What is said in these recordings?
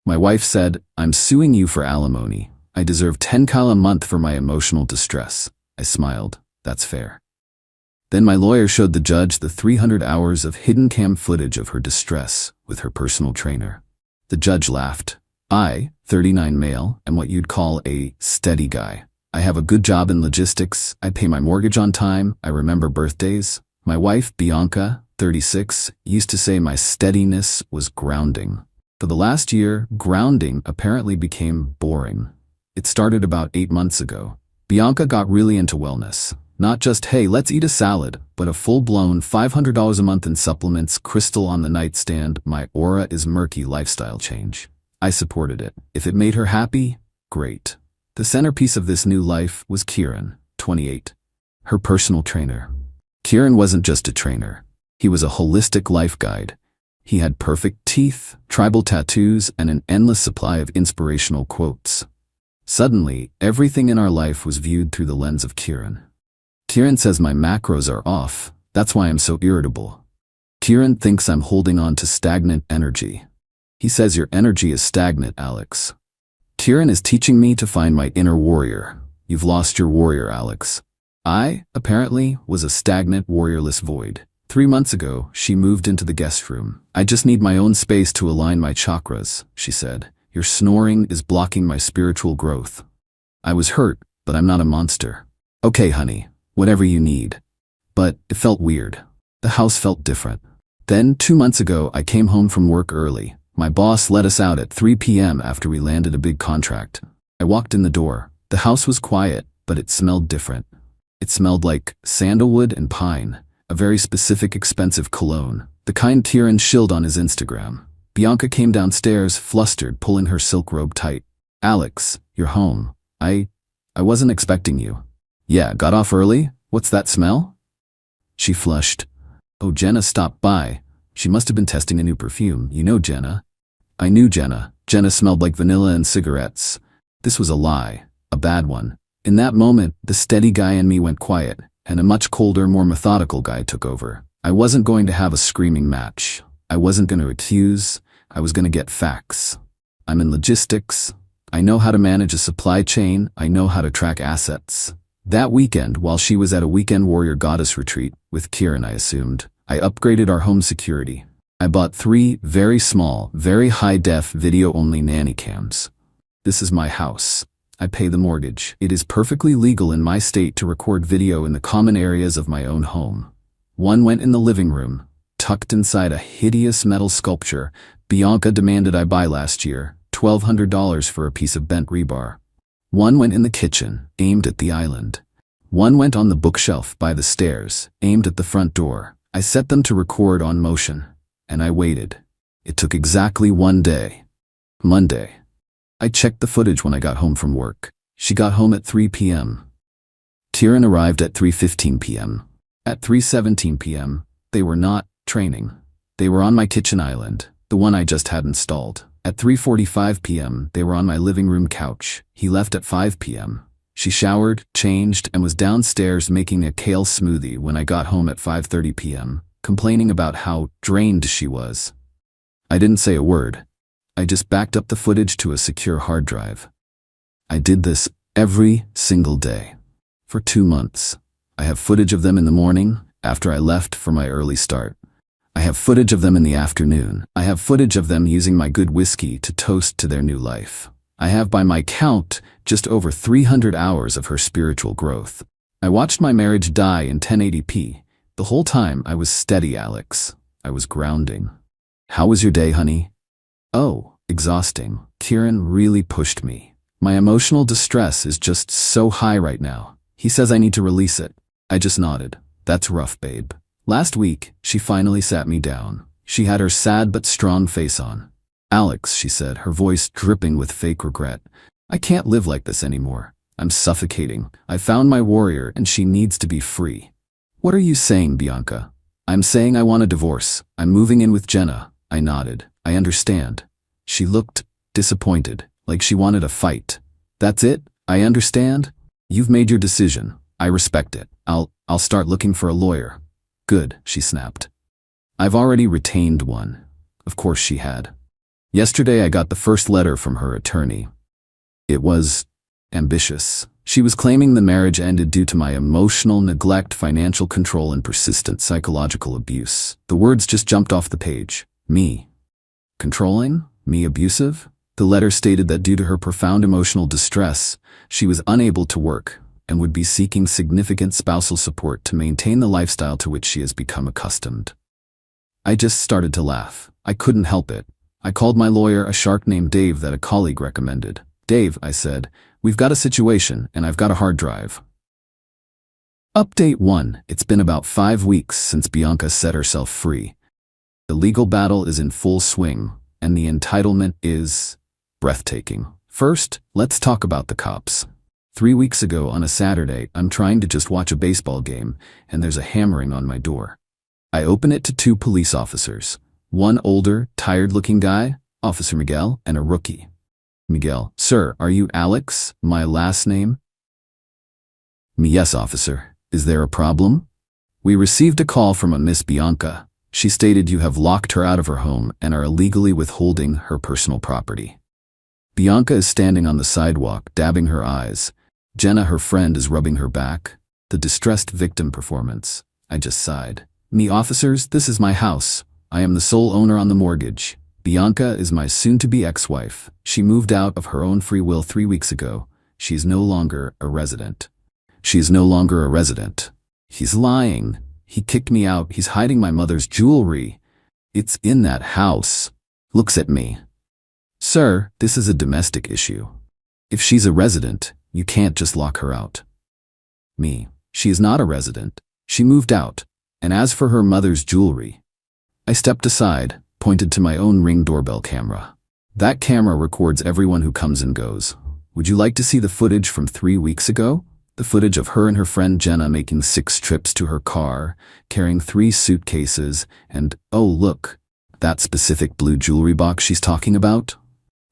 My wife said, "I'm suing you for alimony. I deserve 10K a month for my emotional distress." I smiled. That's fair. Then my lawyer showed the judge the 300 hours of hidden cam footage of her distress with her personal trainer. The judge laughed. I, 39 male, am what you'd call a steady guy. I have a good job in logistics, I pay my mortgage on time, I remember birthdays. My wife, Bianca, 36, used to say my steadiness was grounding. For the last year, grounding apparently became boring. It started about 8 months ago. Bianca got really into wellness. Not just, hey, let's eat a salad, but a full-blown $500 a month in supplements, crystal on the nightstand, my aura is murky lifestyle change. I supported it. If it made her happy, great. The centerpiece of this new life was Kieran, 28, her personal trainer. Kieran wasn't just a trainer. He was a holistic life guide. He had perfect teeth, tribal tattoos, and an endless supply of inspirational quotes. Suddenly, everything in our life was viewed through the lens of Kieran. Kieran says my macros are off. That's why I'm so irritable. Kieran thinks I'm holding on to stagnant energy. He says your energy is stagnant, Alex. Kieran is teaching me to find my inner warrior. You've lost your warrior, Alex. I, apparently, was a stagnant, warriorless void. 3 months ago, she moved into the guest room. I just need my own space to align my chakras, she said. Your snoring is blocking my spiritual growth. I was hurt, but I'm not a monster. Okay, honey, whatever you need. But it felt weird. The house felt different. Then, 2 months ago, I came home from work early. My boss let us out at 3 p.m. after we landed a big contract. I walked in the door. The house was quiet, but it smelled different. It smelled like sandalwood and pine, a very specific expensive cologne, the kind Kieran shilled on his Instagram. Bianca came downstairs, flustered, pulling her silk robe tight. Alex, you're home. I wasn't expecting you. Yeah, got off early? What's that smell? She flushed. Oh, Jenna stopped by. She must have been testing a new perfume. You know Jenna. I knew Jenna. Jenna smelled like vanilla and cigarettes. This was a lie. A bad one. In that moment, the steady guy in me went quiet, and a much colder, more methodical guy took over. I wasn't going to have a screaming match. I wasn't going to accuse. I was going to get facts. I'm in logistics. I know how to manage a supply chain. I know how to track assets. That weekend, while she was at a weekend warrior goddess retreat, with Kieran I assumed, I upgraded our home security. I bought 3 very small, very high-def video-only nanny cams. This is my house. I pay the mortgage. It is perfectly legal in my state to record video in the common areas of my own home. One went in the living room, tucked inside a hideous metal sculpture Bianca demanded I buy last year, $1,200 for a piece of bent rebar. One went in the kitchen, aimed at the island. One went on the bookshelf by the stairs, aimed at the front door. I set them to record on motion, and I waited. It took exactly 1 day. Monday. I checked the footage when I got home from work. She got home at 3 p.m. Kieran arrived at 3:15 p.m. At 3:17 p.m., they were not training. They were on my kitchen island, the one I just had installed. At 3:45 p.m., they were on my living room couch. He left at 5 p.m. She showered, changed, and was downstairs making a kale smoothie when I got home at 5:30 p.m., complaining about how drained she was. I didn't say a word. I just backed up the footage to a secure hard drive. I did this every single day. For 2 months. I have footage of them in the morning, after I left for my early start. I have footage of them in the afternoon. I have footage of them using my good whiskey to toast to their new life. I have, by my count, just over 300 hours of her spiritual growth. I watched my marriage die in 1080p. The whole time I was steady, Alex. I was grounding. How was your day, honey? Oh, exhausting. Kieran really pushed me. My emotional distress is just so high right now. He says I need to release it. I just nodded. That's rough, babe. Last week, she finally sat me down. She had her sad but strong face on. Alex, she said, her voice dripping with fake regret. I can't live like this anymore. I'm suffocating. I found my warrior and she needs to be free. What are you saying, Bianca? I'm saying I want a divorce. I'm moving in with Jenna. I nodded. I understand. She looked disappointed, like she wanted a fight. That's it? I understand? You've made your decision. I respect it. I'll start looking for a lawyer. Good, she snapped. I've already retained one. Of course she had. Yesterday I got the first letter from her attorney. It was ambitious. She was claiming the marriage ended due to my emotional neglect, financial control, and persistent psychological abuse. The words just jumped off the page. Me. Controlling? Me abusive? The letter stated that due to her profound emotional distress, she was unable to work and would be seeking significant spousal support to maintain the lifestyle to which she has become accustomed. I just started to laugh. I couldn't help it. I called my lawyer, a shark named Dave that a colleague recommended. Dave, I said, we've got a situation and I've got a hard drive. Update 1. It's been about 5 weeks since Bianca set herself free. The legal battle is in full swing, and the entitlement is breathtaking. First, let's talk about the cops. 3 weeks ago on a Saturday, I'm trying to just watch a baseball game, and there's a hammering on my door. I open it to 2 police officers. One older, tired-looking guy, Officer Miguel, and a rookie. Miguel, sir, are you Alex, my last name? Me, yes, officer. Is there a problem? We received a call from a Miss Bianca. She stated you have locked her out of her home and are illegally withholding her personal property. Bianca is standing on the sidewalk, dabbing her eyes. Jenna, her friend, is rubbing her back. The distressed victim performance. I just sighed. Me, officers, this is my house. I am the sole owner on the mortgage. Bianca is my soon-to-be ex-wife. She moved out of her own free will 3 weeks ago. She is no longer a resident. She is no longer a resident. He's lying. He kicked me out. He's hiding my mother's jewelry. It's in that house. Looks at me. Sir, this is a domestic issue. If she's a resident, you can't just lock her out. Me. She is not a resident. She moved out. And as for her mother's jewelry, I stepped aside, pointed to my own Ring doorbell camera. That camera records everyone who comes and goes. Would you like to see the footage from 3 weeks ago? The footage of her and her friend Jenna making 6 trips to her car, carrying 3 suitcases, and, oh look, that specific blue jewelry box she's talking about?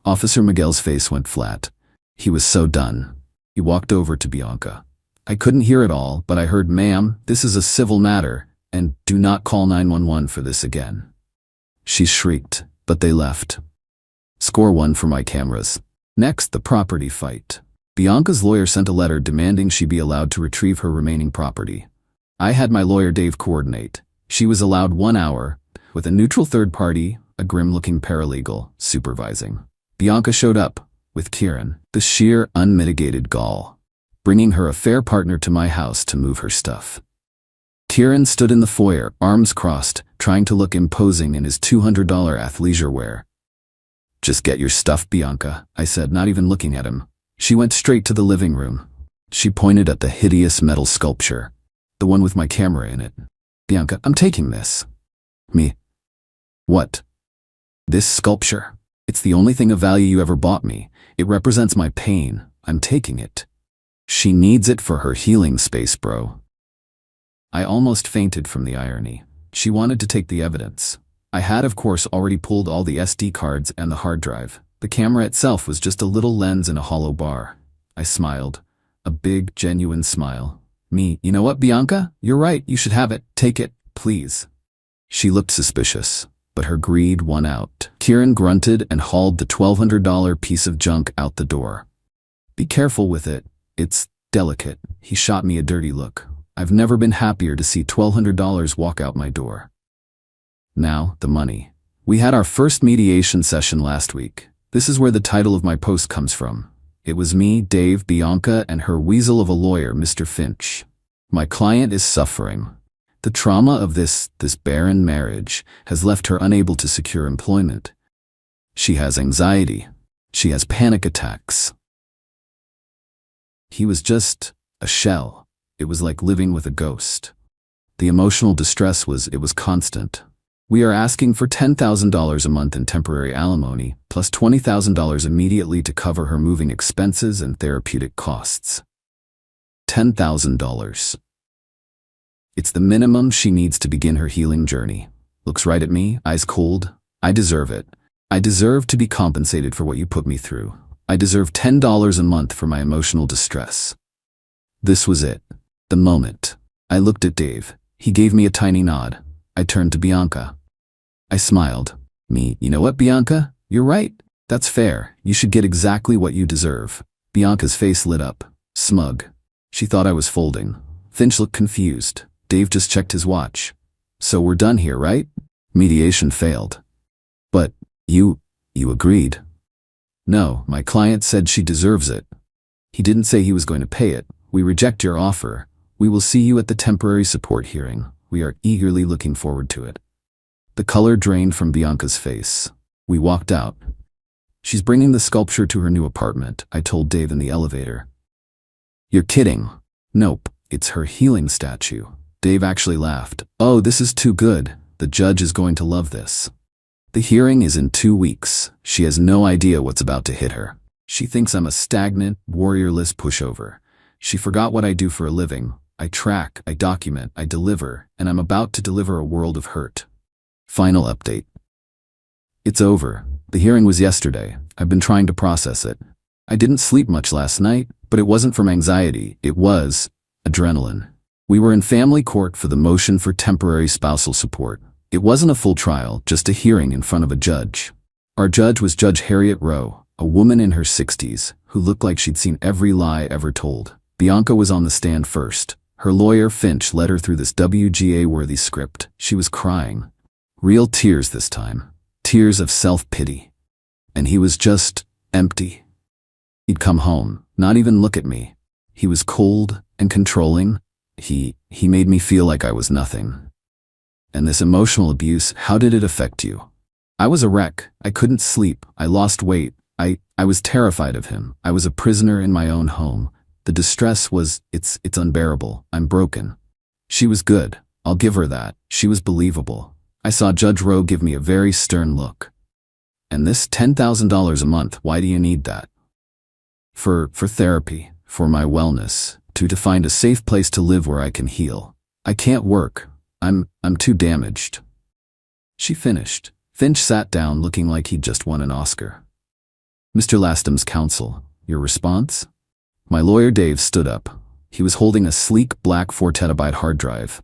Officer Miguel's face went flat. He was so done. He walked over to Bianca. I couldn't hear it all, but I heard, "Ma'am, this is a civil matter, and do not call 911 for this again." She shrieked, but they left. Score 1 for my cameras. Next, the property fight. Bianca's lawyer sent a letter demanding she be allowed to retrieve her remaining property. I had my lawyer Dave coordinate. She was allowed 1 hour, with a neutral third party, a grim-looking paralegal, supervising. Bianca showed up, with Kieran, the sheer, unmitigated gall, bringing her a fair partner to my house to move her stuff. Kieran stood in the foyer, arms crossed, trying to look imposing in his $200 athleisure wear. Just get your stuff, Bianca, I said, not even looking at him. She went straight to the living room. She pointed at the hideous metal sculpture, the one with my camera in it. Bianca, I'm taking this. Me. What? This sculpture. It's the only thing of value you ever bought me. It represents my pain. I'm taking it. She needs it for her healing space, bro. I almost fainted from the irony. She wanted to take the evidence. I had, of course, already pulled all the SD cards and the hard drive. The camera itself was just a little lens in a hollow bar. I smiled. A big, genuine smile. Me, you know what, Bianca? You're right, you should have it. Take it, please. She looked suspicious, but her greed won out. Kieran grunted and hauled the $1,200 piece of junk out the door. Be careful with it. It's delicate. He shot me a dirty look. I've never been happier to see $1,200 walk out my door. Now, the money. We had our first mediation session last week. This is where the title of my post comes from. It was me, Dave, Bianca, and her weasel of a lawyer, Mr. Finch. My client is suffering. The trauma of this barren marriage has left her unable to secure employment. She has anxiety. She has panic attacks. He was just a shell. It was like living with a ghost. The emotional distress was constant. We are asking for $10,000 a month in temporary alimony, plus $20,000 immediately to cover her moving expenses and therapeutic costs. $10,000. It's the minimum she needs to begin her healing journey. Looks right at me, eyes cold. I deserve it. I deserve to be compensated for what you put me through. I deserve $10 a month for my emotional distress. This was it. The moment. I looked at Dave. He gave me a tiny nod. I turned to Bianca. I smiled. Me, you know what, Bianca? You're right. That's fair. You should get exactly what you deserve. Bianca's face lit up. Smug. She thought I was folding. Finch looked confused. Dave just checked his watch. So we're done here, right? Mediation failed. But you agreed. No, my client said she deserves it. He didn't say he was going to pay it. We reject your offer. We will see you at the temporary support hearing. We are eagerly looking forward to it. The color drained from Bianca's face. We walked out. She's bringing the sculpture to her new apartment, I told Dave in the elevator. You're kidding. Nope, it's her healing statue. Dave actually laughed. Oh, this is too good. The judge is going to love this. The hearing is in 2 weeks. She has no idea what's about to hit her. She thinks I'm a stagnant, warriorless pushover. She forgot what I do for a living. I track, I document, I deliver, and I'm about to deliver a world of hurt. Final update. It's over. The hearing was yesterday. I've been trying to process it. I didn't sleep much last night, but it wasn't from anxiety. It was adrenaline. We were in family court for the motion for temporary spousal support. It wasn't a full trial, just a hearing in front of a judge. Our judge was Judge Harriet Rowe, a woman in her 60s, who looked like she'd seen every lie ever told. Bianca was on the stand first. Her lawyer, Finch, led her through this WGA-worthy script. She was crying. Real tears this time. Tears of self-pity. And he was just empty. He'd come home, not even look at me. He was cold and controlling. He made me feel like I was nothing. And this emotional abuse, how did it affect you? I was a wreck. I couldn't sleep. I lost weight. I was terrified of him. I was a prisoner in my own home. The distress was, it's unbearable. I'm broken. She was good. I'll give her that. She was believable. I saw Judge Rowe give me a very stern look. And this $10,000 a month, why do you need that? For therapy, for my wellness, to find a safe place to live where I can heal. I can't work. I'm too damaged. She finished. Finch sat down looking like he'd just won an Oscar. Mr. Lastom's counsel, your response? My lawyer Dave stood up. He was holding a sleek black 4TB hard drive.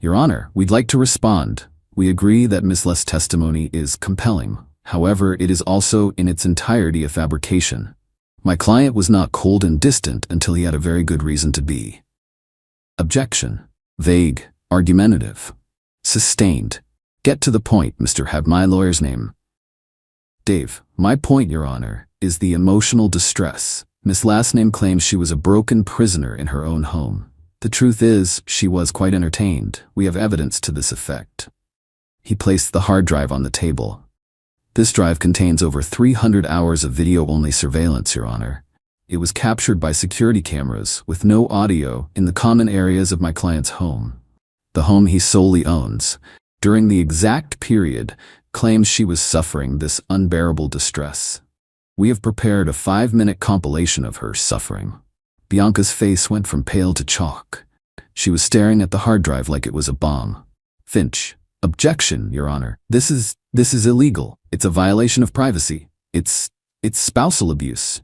Your Honor, we'd like to respond. We agree that Ms. Les' testimony is compelling. However, it is also in its entirety a fabrication. My client was not cold and distant until he had a very good reason to be. Objection. Vague. Argumentative. Sustained. Get to the point, Mr. Have my lawyer's name. Dave, my point, Your Honor, is the emotional distress. Miss Last Name claims she was a broken prisoner in her own home. The truth is, she was quite entertained. We have evidence to this effect. He placed the hard drive on the table. This drive contains over 300 hours of video-only surveillance, Your Honor. It was captured by security cameras with no audio in the common areas of my client's home. The home he solely owns, during the exact period, claims she was suffering this unbearable distress. We have prepared a 5-minute compilation of her suffering. Bianca's face went from pale to chalk. She was staring at the hard drive like it was a bomb. Finch. Objection, Your Honor. This is illegal. It's a violation of privacy. It's spousal abuse.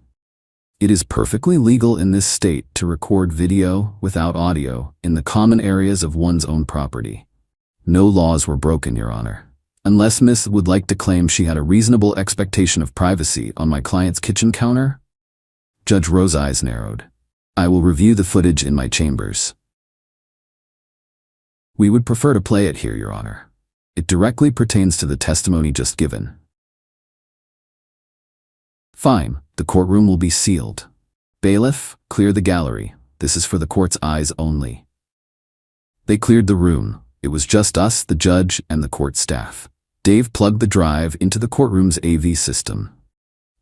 It is perfectly legal in this state to record video without audio in the common areas of one's own property. No laws were broken, Your Honor. Unless Miss would like to claim she had a reasonable expectation of privacy on my client's kitchen counter? Judge Rowe's eyes narrowed. I will review the footage in my chambers. We would prefer to play it here, Your Honor. It directly pertains to the testimony just given. Fine, the courtroom will be sealed. Bailiff, clear the gallery. This is for the court's eyes only. They cleared the room. It was just us, the judge, and the court staff. Dave plugged the drive into the courtroom's AV system.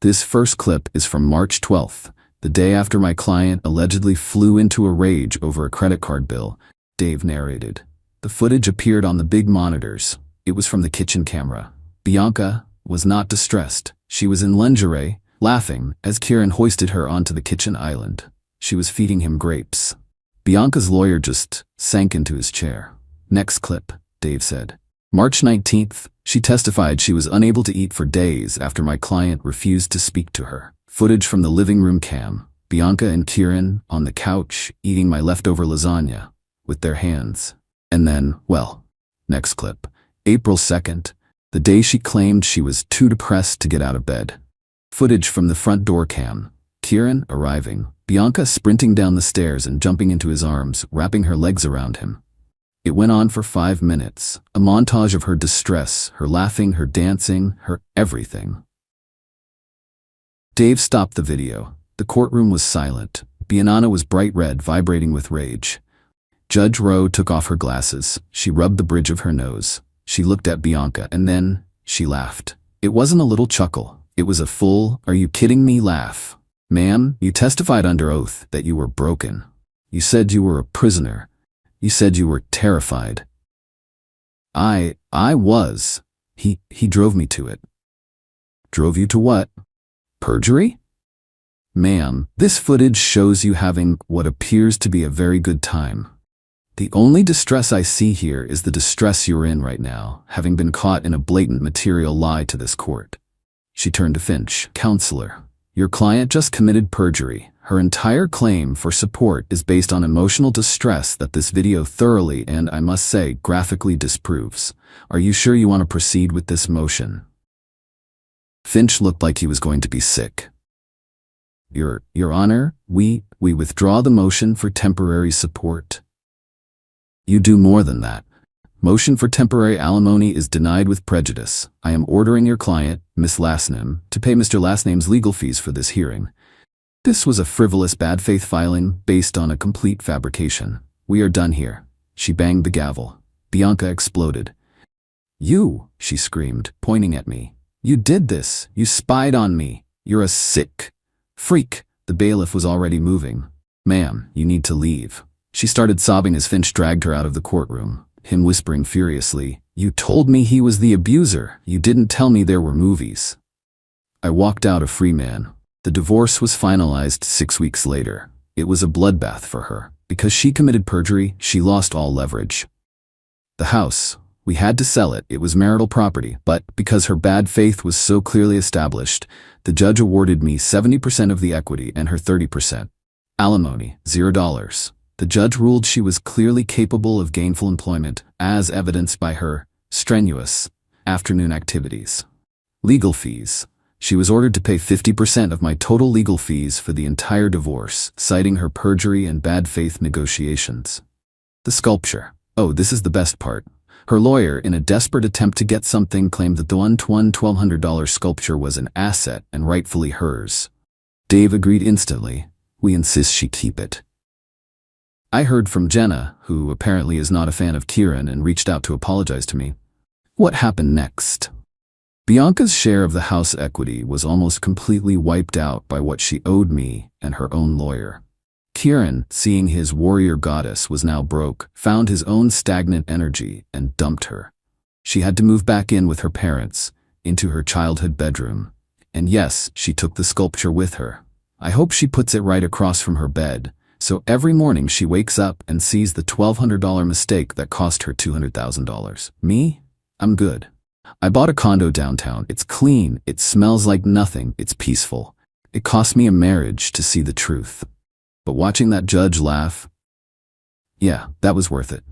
This first clip is from March 12th, the day after my client allegedly flew into a rage over a credit card bill. Dave narrated. The footage appeared on the big monitors. It was from the kitchen camera. Bianca was not distressed. She was in lingerie, laughing, as Kieran hoisted her onto the kitchen island. She was feeding him grapes. Bianca's lawyer just sank into his chair. Next clip, Dave said. March 19th, she testified she was unable to eat for days after my client refused to speak to her. Footage from the living room cam. Bianca and Kieran on the couch eating my leftover lasagna with their hands. And then, well, next clip. April 2nd, The day she claimed she was too depressed to get out of bed. Footage from the front door cam. Kieran arriving. Bianca sprinting down the stairs and jumping into his arms, wrapping her legs around him. It went on for 5 minutes, a montage of her distress, her laughing, her dancing, her everything. Dave stopped the video. The courtroom was silent. Bianca was bright red, vibrating with rage. Judge Rowe took off her glasses. She rubbed the bridge of her nose. She looked at Bianca and then she laughed. It wasn't a little chuckle. It was a full, "Are you kidding me?" laugh. "Ma'am, you testified under oath that you were broken. You said you were a prisoner. You said you were terrified." I was. He drove me to it." "Drove you to what? Perjury?" "Ma'am, this footage shows you having what appears to be a very good time. The only distress I see here is the distress you're in right now, having been caught in a blatant material lie to this court." She turned to Finch. "Counselor, your client just committed perjury. Her entire claim for support is based on emotional distress that this video thoroughly and, I must say, graphically disproves. Are you sure you want to proceed with this motion?" Finch looked like he was going to be sick. Your Honor, we withdraw the motion for temporary support." "You do more than that. Motion for temporary alimony is denied with prejudice. I am ordering your client, Miss Lasnam, to pay Mr. Lasnam's legal fees for this hearing. This was a frivolous bad faith filing based on a complete fabrication. We are done here." She banged the gavel. Bianca exploded. "You," she screamed, pointing at me. "You did this. You spied on me. You're a sick freak." The bailiff was already moving. "Ma'am, you need to leave." She started sobbing as Finch dragged her out of the courtroom, him whispering furiously, "You told me he was the abuser. You didn't tell me there were movies." I walked out a free man. The divorce was finalized 6 weeks later. It was a bloodbath for her. Because she committed perjury, she lost all leverage. The house, we had to sell it. It was marital property, but because her bad faith was so clearly established, the judge awarded me 70% of the equity and her 30%. Alimony, $0. The judge ruled she was clearly capable of gainful employment, as evidenced by her strenuous afternoon activities. Legal fees. She was ordered to pay 50% of my total legal fees for the entire divorce, citing her perjury and bad faith negotiations. The sculpture. Oh, this is the best part. Her lawyer, in a desperate attempt to get something, claimed that the $1,200 sculpture was an asset and rightfully hers. Dave agreed instantly. We insist she keep it. I heard from Jenna, who apparently is not a fan of Kieran and reached out to apologize to me. What happened next? Bianca's share of the house equity was almost completely wiped out by what she owed me and her own lawyer. Kieran, seeing his warrior goddess was now broke, found his own stagnant energy and dumped her. She had to move back in with her parents, into her childhood bedroom. And yes, she took the sculpture with her. I hope she puts it right across from her bed, so every morning she wakes up and sees the $1,200 mistake that cost her $200,000. Me? I'm good. I bought a condo downtown. It's clean, it smells like nothing, it's peaceful. It cost me a marriage to see the truth. But watching that judge laugh, yeah, that was worth it.